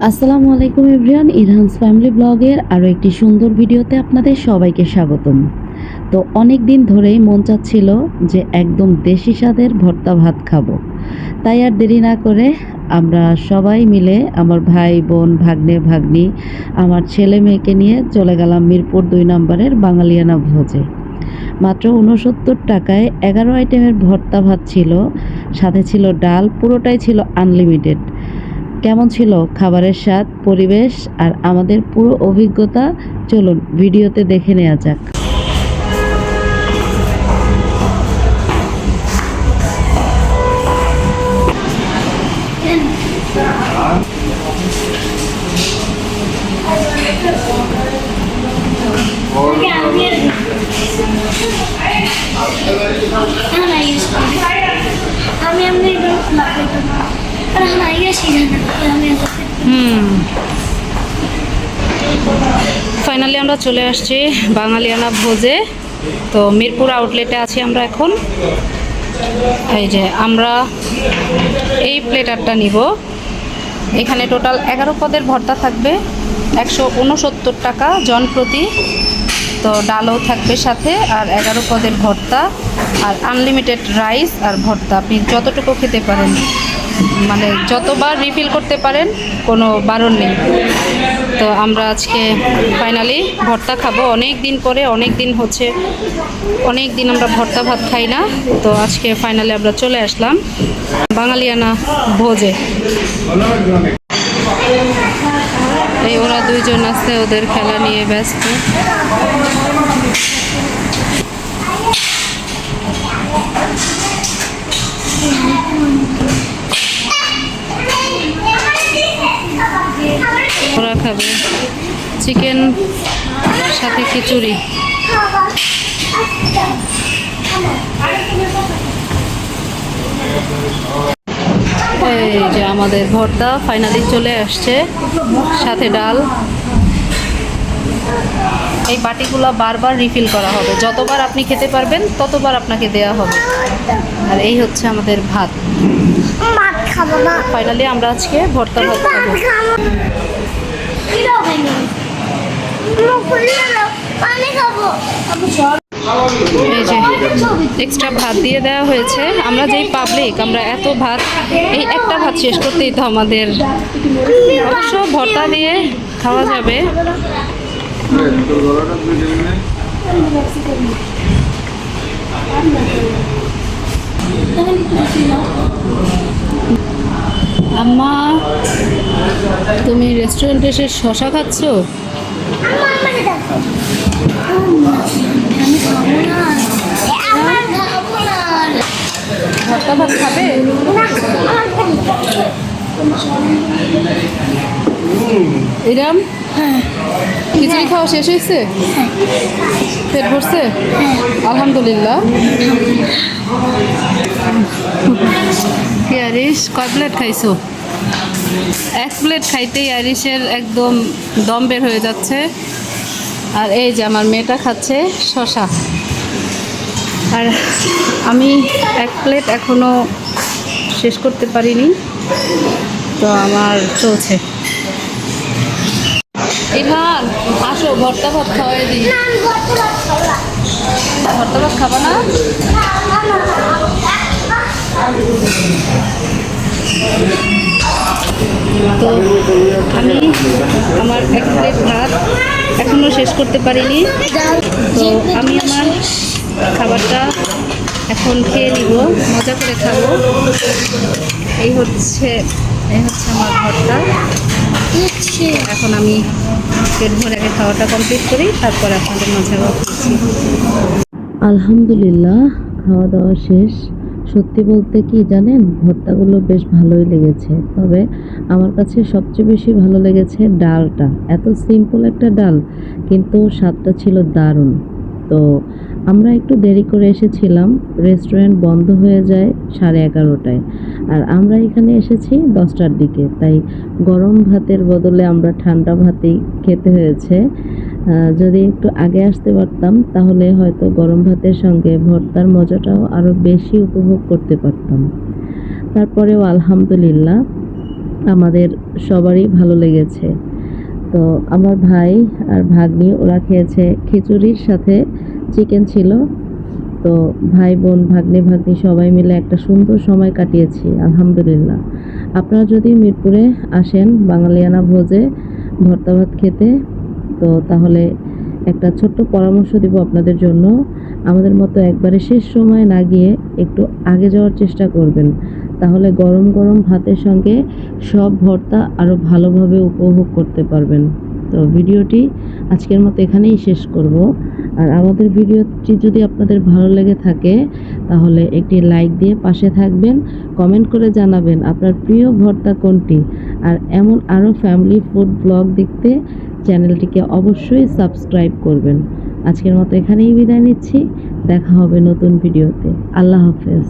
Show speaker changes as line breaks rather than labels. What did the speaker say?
আসসালামু আলাইকুম everyone, ইরহানস family ব্লগের আরও একটি সুন্দর ভিডিওতে আপনাদের সবাইকে স্বাগতম। তো অনেক দিন ধরেই মন চাচ্ছিল যে একদম দেশি স্বাদের ভর্তা ভাত খাবো। তাই আর দেরি না করে আমরা সবাই মিলে, আমার ভাই বোন ভাগ্নে ভাগ্নি, আমার ছেলে মেয়েকে নিয়ে চলে গেলাম মিরপুর 2 নম্বরের বাঙালিয়ানা ভোজে। মাত্র 69 টাকায় 11 আইটেমের ভর্তা ভাত ছিল, সাথে ছিল ডাল, পুরোটাই ছিল আনলিমিটেড। কেমন ছিল খাবারের স্বাদ, পরিবেশ আর আমাদের পুরো অভিজ্ঞতা, চলুন ভিডিওতে দেখে নেওয়া যাক। ফাইনালি আমরা চলে আসছি বাঙালিয়ানা ভোজে। তো মিরপুর আউটলেটে আছি আমরা এখন। এই যে আমরা এই প্লেটারটা নিব। এখানে টোটাল 11 পদের ভর্তা থাকবে, 169 টাকা জন প্রতি। তো ডালও থাকবে সাথে, আর 11 পদের ভর্তা, আর আনলিমিটেড রাইস আর ভর্তা। আপনি যতটুকু খেতে পারেন, মানে যতবার রিফিল করতে পারেন, কোনো বারণ নেই। তো আমরা আজকে ফাইনালি ভর্তা খাবো অনেক দিন পরে। অনেক দিন আমরা ভর্তা ভাত খাই না। তো আজকে ফাইনালি আমরা চলে আসলাম বাঙালিয়ানা ভোজে। এই ওরা দুইজন আছে, ওদের খেলা নিয়ে ব্যস্ত। ওরা খাবে চিকেন সাথে খিচুড়ি। এই যে আমাদের ভর্তা ফাইনালি চলে আসছে, সাথে ডাল। এই বাটিগুলো বারবার রিফিল করা হবে, যতবার আপনি খেতে পারবেন ততবার আপনাকে দেয়া হবে। আর এই হচ্ছে আমাদের ভাত। ফাইনালি আমরা আজকে ভর্তা ভাত খাবো। এই যে এক্সট্রা ভাত দিয়ে দেওয়া হয়েছে। আমরা যেই পাবলিক, আমরা এত ভাত, এই একটা ভাত শেষ করতেই তো আমাদের। অবশ্য ভর্তা দিয়ে খাওয়া যাবে। আম্মা, তুমি রেস্টুরেন্টে এসে শশা খাচ্ছ? ভর্তা ভাত খাবে? এরম খিচুড়ি খাওয়া শেষ হয়েছে? পেট ভরছে? আলহামদুলিল্লাহ। আরিশ কয় প্লেট খাইছো? 1 প্লেট খাইতেই আরিশের একদম দম বের হয়ে যাচ্ছে। আর এই যে আমার মেয়েটা খাচ্ছে শশা। আর আমি 1 প্লেট এখনো শেষ করতে পারিনি, তো আমার চলছে। ইভান, আসো ভর্তা ভাত খাওয়াই দিই। ভর্তা ভাত খাবা না? তো আমি আমার 1 প্লেট ভাত এখনো শেষ করতে পারিনি। তো আমি আমার খাবারটা এখন খেয়ে নিব, মজা করে খাবো। এই হচ্ছে আমার ভর্তা। এখন আমি পেট ভরে আগে খাওয়াটা কমপ্লিট করি, তারপর আপনাদের মাঝে আবার খাচ্ছি। আলহামদুলিল্লাহ, খাওয়া দাওয়া শেষ। সত্যি বলতে কি জানেন, ভর্তাগুলো বেশ ভালোই লেগেছে। তবে আমার কাছে সবচেয়ে বেশি ভালো লেগেছে ডালটা। এত সিম্পল একটা ডাল, কিন্তু স্বাদটা ছিল দারুণ। তো আমরা একটু দেরি করে এসেছিলাম, রেস্টুরেন্ট বন্ধ হয়ে যায় 11:30টায়, আর আমরা এখানে এসেছি 10টার দিকে। তাই গরম ভাতের বদলে আমরা ঠান্ডা ভাতেই খেতে হয়েছে। যদি একটু আগে আসতে পারতাম তাহলে হয়তো গরম ভাতের সঙ্গে ভর্তার মজাটাও আরও বেশি উপভোগ করতে পারতাম। তারপরেও আলহামদুলিল্লাহ
আমাদের সবারই ভালো লেগেছে। তো আমার ভাই আর ভাগ্নি ওরা খেয়েছে খিচুড়ির সাথে চিকেন ছিল। তো ভাই বোন ভাগ্নি সবাই মিলে একটা সুন্দর সময় কাটিয়েছি আলহামদুলিল্লাহ। আপনারা যদি মিরপুরে আসেন বাঙালিয়ানা ভোজে ভর্তা ভাত খেতে, তো তাহলে একটা ছোট্ট পরামর্শ দিব আপনাদের জন্য। আমাদের মতো একবারে শেষ সময় না গিয়ে একটু আগে যাওয়ার চেষ্টা করবেন, তাহলে গরম গরম ভাতের সঙ্গে সব ভর্তা আরও ভালোভাবে উপভোগ করতে পারবেন। তো ভিডিওটি আজকের মতো এখানেই শেষ করব। আর আমাদের ভিডিওটি যদি আপনাদের ভালো লেগে থাকে তাহলে একটি লাইক দিয়ে পাশে থাকবেন, কমেন্ট করে জানাবেন আপনার প্রিয় ভর্তা কোনটি। আর এমন আরও ফ্যামিলি ফুড ব্লগ দেখতে চ্যানেলটিকে অবশ্যই সাবস্ক্রাইব করবেন। আজকের মতো এখানেই বিদায় নিচ্ছি, দেখা হবে নতুন ভিডিওতে। আল্লাহ হাফেজ।